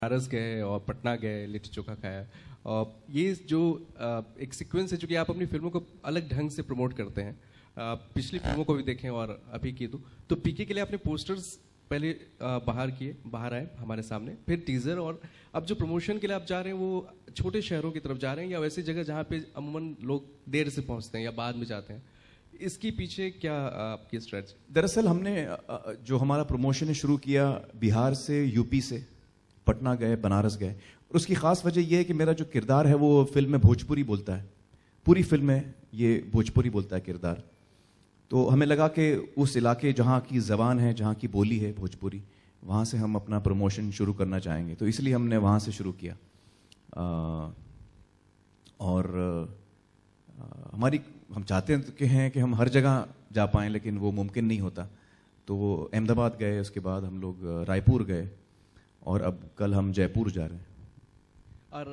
बनारस गए और पटना गए, लिट्टी चोखा खाया। और ये जो एक सीक्वेंस है, चूँकि आप अपनी फिल्मों को अलग ढंग से प्रमोट करते हैं, पिछली फिल्मों को भी देखें और अभी की तो पीके के लिए आपने पोस्टर्स पहले बाहर आए हमारे सामने, फिर टीजर, और अब जो प्रमोशन के लिए आप जा रहे हैं वो छोटे शहरों की तरफ जा रहे हैं या वैसी जगह जहाँ पे अमूमन लोग देर से पहुँचते हैं या बाद में जाते हैं, इसके पीछे क्या आपकी स्ट्रेटजी? दरअसल हमने जो हमारा प्रमोशन है शुरू किया बिहार से, यूपी से, पटना गए, बनारस गए। और उसकी खास वजह यह है कि मेरा जो किरदार है वो फिल्म में भोजपुरी बोलता है, पूरी फिल्म में ये भोजपुरी बोलता है किरदार। तो हमें लगा कि उस इलाके जहाँ की ज़बान है, जहाँ की बोली है भोजपुरी, वहाँ से हम अपना प्रमोशन शुरू करना चाहेंगे, तो इसलिए हमने वहाँ से शुरू किया। हम चाहते हैं कि हम हर जगह जा पाएँ, लेकिन वो मुमकिन नहीं होता। तो अहमदाबाद गए, उसके बाद हम लोग रायपुर गए और अब कल हम जयपुर जा रहे हैं। और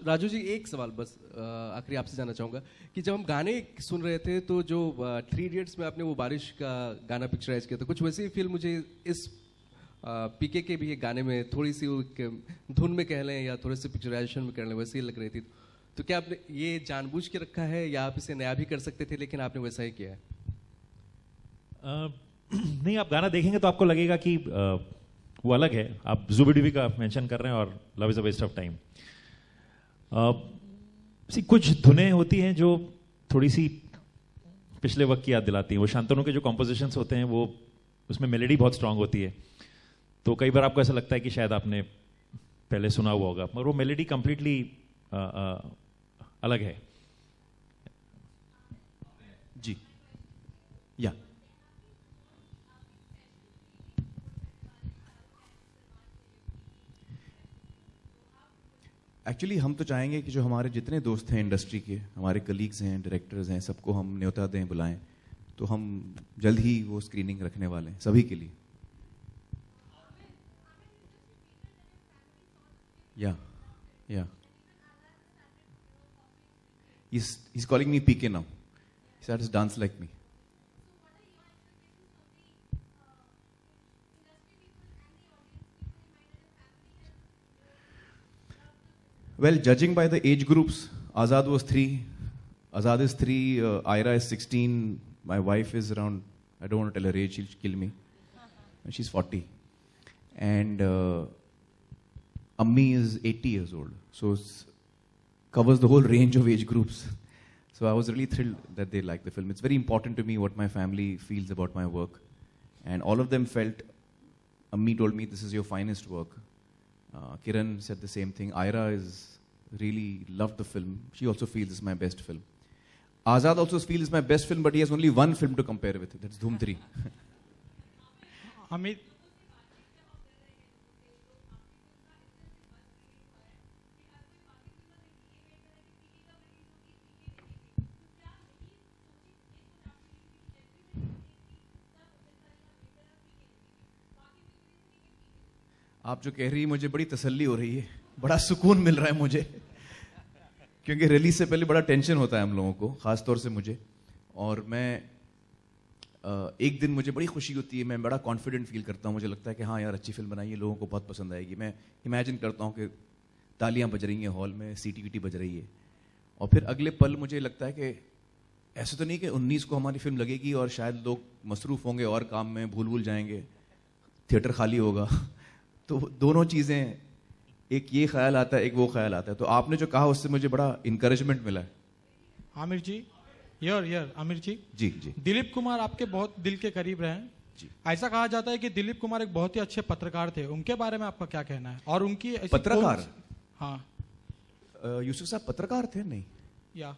राजू जी, एक सवाल बस आखिरी आपसे जानना चाहूँगा कि जब हम गाने सुन रहे थे तो जो 3 इडियट्स में आपने वो बारिश का गाना पिक्चराइज किया था, कुछ वैसे ही फील मुझे इस पीके के भी एक गाने में थोड़ी सी धुन में कह लें या थोड़े से पिक्चराइजेशन में कह लें, वैसे ही लग रही थी। तो क्या आपने ये जानबूझ के रखा है या आप इसे नया भी कर सकते थे लेकिन आपने वैसा ही किया है? नहीं, आप गाना देखेंगे तो आपको लगेगा कि वो अलग है। आप जुबिडुबी का मेंशन कर रहे हैं और love is a waste of time. कुछ धुनें होती हैं जो थोड़ी सी पिछले वक्त की याद दिलाती हैं। वो शांतनु के जो कॉम्पोजिशंस होते हैं वो उसमें मेलोडी बहुत स्ट्रांग होती है, तो कई बार आपको ऐसा लगता है कि शायद आपने पहले सुना हुआ होगा, मगर वो मेलोडी कंप्लीटली अलग है। जी या एक्चुअली हम तो चाहेंगे कि जो हमारे जितने दोस्त हैं इंडस्ट्री के, हमारे कलीग्स हैं, डायरेक्टर्स हैं, सबको हम न्योता दें, बुलाएं। तो हम जल्द ही वो स्क्रीनिंग रखने वाले हैं सभी के लिए। या he's calling me PK now. He starts to dance like me. Well, judging by the age groups, Azad was 3. Azad is 3. Ira is 16. My wife is around, I don't want to tell her age, she'll kill me. And she's 40. And Ammi is 80 years old. So it covers the whole range of age groups. So I was really thrilled that they liked the film. It's very important to me what my family feels about my work. And all of them felt, Ammi told me, this is your finest work. Kiran said the same thing. Ira really loved the film. She also feels it's my best film. Azad also feels it's my best film, but he has only one film to compare with. That's Dhoom 3. Amit. आप जो कह रही है मुझे बड़ी तसल्ली हो रही है, बड़ा सुकून मिल रहा है मुझे, क्योंकि रिलीज से पहले बड़ा टेंशन होता है हम लोगों को, खास तौर से मुझे। और मैं एक दिन मुझे बड़ी खुशी होती है, मैं बड़ा कॉन्फिडेंट फील करता हूँ, मुझे लगता है कि हाँ यार अच्छी फिल्म बनाई है, लोगों को बहुत पसंद आएगी। मैं इमेजिन करता हूँ कि तालियां बज रही हैं हॉल में, सीटी वीटी बज रही है, और फिर अगले पल मुझे लगता है कि ऐसा तो नहीं कि 19 को हमारी फिल्म लगेगी और शायद लोग मसरूफ होंगे और काम में, भूल जाएंगे, थिएटर खाली होगा। तो दोनों चीज़ें, एक ये ख्याल आता है, एक वो ख्याल आता है। तो आपने जो कहा उससे मुझे बड़ा इंकरेजमेंट मिला है। आमिर जी, आमिर जी, जी दिलीप कुमार आपके बहुत दिल के करीब रहे हैं जी। ऐसा कहा जाता है कि दिलीप कुमार एक बहुत ही अच्छे पत्रकार थे, उनके बारे में आपका क्या कहना है? और उनकी पत्रकार? हाँ, यूसुफ साहब पत्रकार थे? नहीं, या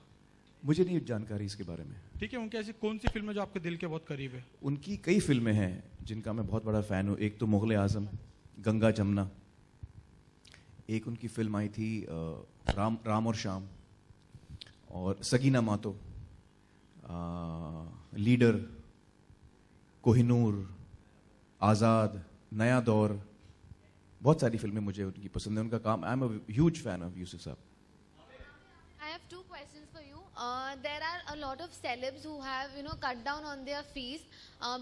मुझे नहीं जानकारी इसके बारे में। ठीक है, उनकी ऐसी कौन सी फिल्म है जो आपके दिल के बहुत करीब है? उनकी कई फिल्में हैं जिनका मैं बहुत बड़ा फैन हूँ। एक तो मुगल आजम, गंगा जमुना, एक उनकी फिल्म आई थी राम और शाम, और सगीना मातो, लीडर, कोहिनूर, आज़ाद, नया दौर, बहुत सारी फिल्में मुझे उनकी पसंद है, उनका काम। I am a huge fan of Yusuf साहब। I have 2 questions for you. There are a lot of celebs who have, cut down on their fees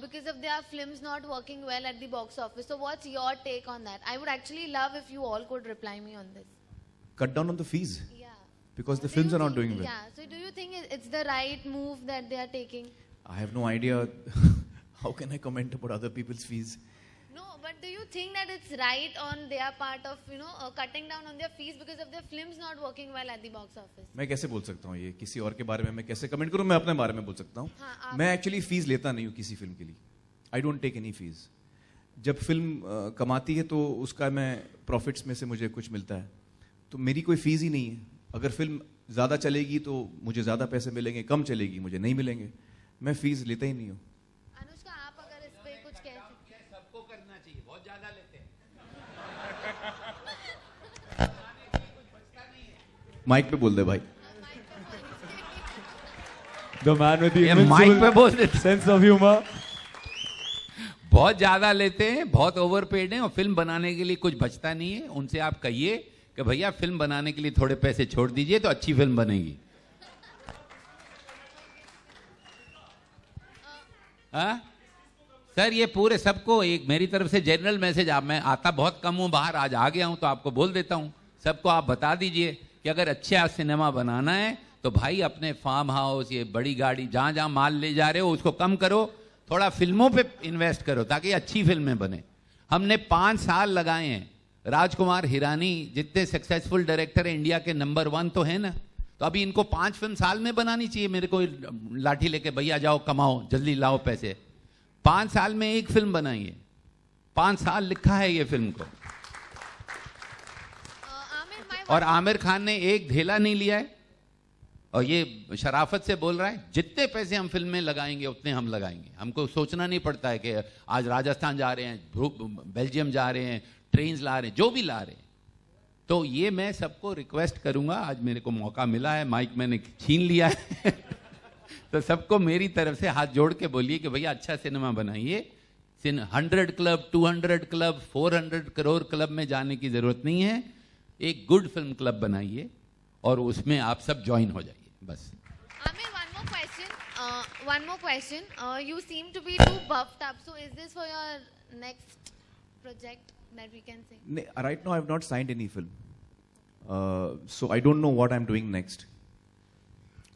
because of their films not working well at the box office. So what's your take on that? I would actually love if you all could reply me on this. Cut down on the fees? Yeah. Because the films are not doing well. Yeah. So do you think it's the right move that they are taking? I have no idea. How can I comment about other people's fees? No, but do you think that it's right on their part of, cutting down on their fees because of their films not working well at the box office? मैं कैसे बोल सकता हूँ ये किसी और के बारे में मैं कैसे कमेंट करूँ? मैं अपने बारे में बोल सकता हूँ. हाँ, मैं एक्चुअली फीस लेता नहीं हूँ किसी फिल्म के लिए. I don't take any fees. जब फिल्म कमाती है तो उसका मैं प्रॉफिट्स में से मुझे कुछ मिलता है, तो मेरी कोई फीस ही नहीं है. अगर फिल्म ज़्यादा चलेगी तो मुझे ज़्यादा पैसे मिलेंगे, कम चलेगी मुझे नहीं मिलेंगे. मैं फीस लेता ही नहीं हूँ. अनुष्का, आप अगर इस पे कुछ कह सकते. सबको करना चाहिए, बहुत ज्यादा लेते हैं. माइक पे बोल दे भाई. The man with the ये माइक पे बोल देते. sense of humor. बहुत ज्यादा लेते हैं, बहुत ओवरपेड हैं और फिल्म बनाने के लिए कुछ बचता नहीं है. उनसे आप कहिए कि भैया फिल्म बनाने के लिए थोड़े पैसे छोड़ दीजिए तो अच्छी फिल्म बनेगी. हाँ सर, ये पूरे सबको एक मेरी तरफ से जनरल मैसेज. आप, मैं आता बहुत कम हूं बाहर, आज आ गया हूं तो आपको बोल देता हूं. सबको आप बता दीजिए कि अगर अच्छा सिनेमा बनाना है तो भाई अपने फार्म हाउस, ये बड़ी गाड़ी, जहां जहां माल ले जा रहे हो उसको कम करो, थोड़ा फिल्मों पे इन्वेस्ट करो ताकि अच्छी फिल्में बने. हमने 5 साल लगाए हैं. राजकुमार हिरानी जितने सक्सेसफुल डायरेक्टर है इंडिया के नंबर 1 तो है ना, तो अभी इनको 5 फिल्म साल में बनानी चाहिए. मेरे को लाठी लेके भैया जाओ कमाओ, जल्दी लाओ पैसे. 5 साल में एक फिल्म बनाई है. 5 साल लिखा है ये फिल्म को. और आमिर खान ने एक ढेला नहीं लिया है और ये शराफत से बोल रहा है जितने पैसे हम फिल्म में लगाएंगे उतने हम लगाएंगे. हमको सोचना नहीं पड़ता है कि आज राजस्थान जा रहे हैं, बेल्जियम जा रहे हैं, ट्रेन ला रहे हैं, जो भी ला रहे हैं. तो ये मैं सबको रिक्वेस्ट करूंगा. आज मेरे को मौका मिला है, माइक मैंने छीन लिया है तो सबको मेरी तरफ से हाथ जोड़ के बोलिए कि भैया अच्छा सिनेमा बनाइए. 100 क्लब, 200 क्लब, 400 करोड़ क्लब में जाने की जरूरत नहीं है. एक गुड फिल्म क्लब बनाइए और उसमें आप सब ज्वाइन हो जाइए बस. Amir, one more question. You seem to be too buffed up. So is this for your next project that we can say? Right now I have not signed any film. So I don't know what I'm doing next.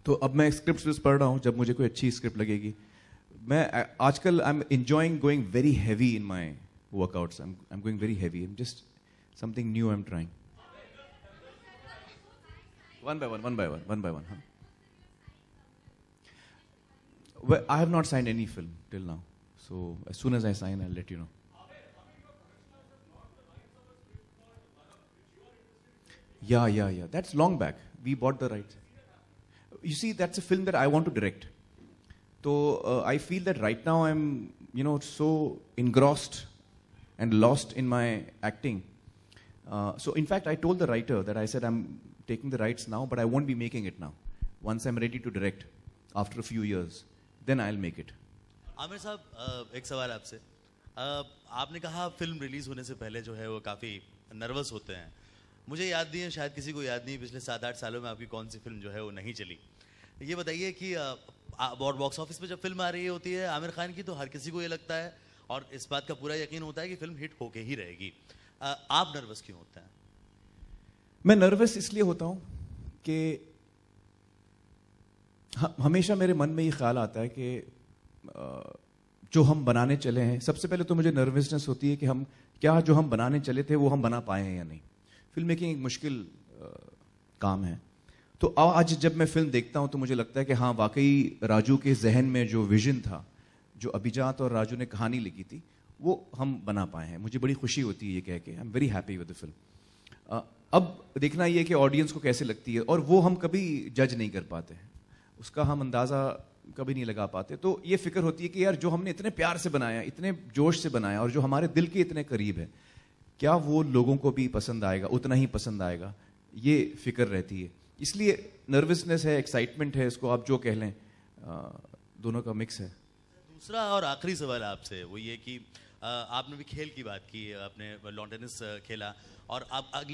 तो अब मैं scripts पढ़ रहा हूँ. जब मुझे कोई अच्छी स्क्रिप्ट लगेगी, मैं आजकल I am enjoying going very heavy in my workouts. I am going very heavy. I am just something new I am trying. One by one. Huh? Well, I have not signed any film till now. So as soon as I sign, I'll let you know. Yeah. That's long back. We bought the rights. You see, that's a film that I want to direct. So I feel that right now I'm, so engrossed and lost in my acting. So in fact, I told the writer that I said I'm taking the rights now, but I won't be making it now. Once I'm ready to direct, after a few years, then I'll make it. Aamir साहब, एक सवाल आपसे. आपने कहा film release होने से पहले जो है वो काफ़ी नर्वस होते हैं. मुझे याद नहीं है, शायद किसी को याद नहीं, पिछले 7-8 सालों में आपकी कौन सी फिल्म जो है वो नहीं चली. ये बताइए कि बॉक्स ऑफिस पे जब फिल्म आ रही होती है आमिर खान की, तो हर किसी को ये लगता है और इस बात का पूरा यकीन होता है कि फिल्म हिट होके ही रहेगी. आप नर्वस क्यों होते हैं? मैं नर्वस इसलिए होता हूं कि हमेशा मेरे मन में ये ख्याल आता है कि जो हम बनाने चले हैं, सबसे पहले तो मुझे नर्वसनेस होती है कि हम क्या जो हम बनाने चले थे वो हम बना पाए हैं या नहीं. फिल्म मेकिंग एक मुश्किल काम है. तो आज जब मैं फिल्म देखता हूं तो मुझे लगता है कि हाँ, वाकई राजू के जहन में जो विजन था, जो अभिजात और राजू ने कहानी लिखी थी, वो हम बना पाए हैं. मुझे बड़ी खुशी होती है ये कह के. I am very happy with the film. अब देखना ये कि ऑडियंस को कैसे लगती है, और वो हम कभी जज नहीं कर पाते हैं, उसका हम अंदाज़ा कभी नहीं लगा पाते. तो ये फिक्र होती है कि यार जो हमने इतने प्यार से बनाया, इतने जोश से बनाया, और जो हमारे दिल के इतने करीब है, क्या वो लोगों को भी पसंद आएगा, उतना ही पसंद आएगा, ये फिक्र रहती है. इसलिए नर्वसनेस है, एक्साइटमेंट है, इसको आप जो कह लें, दोनों का मिक्स है. दूसरा और आखिरी सवाल आपसे वो ये कि आपने भी खेल की बात की, आपने लॉन टेनिस खेला और आप अगली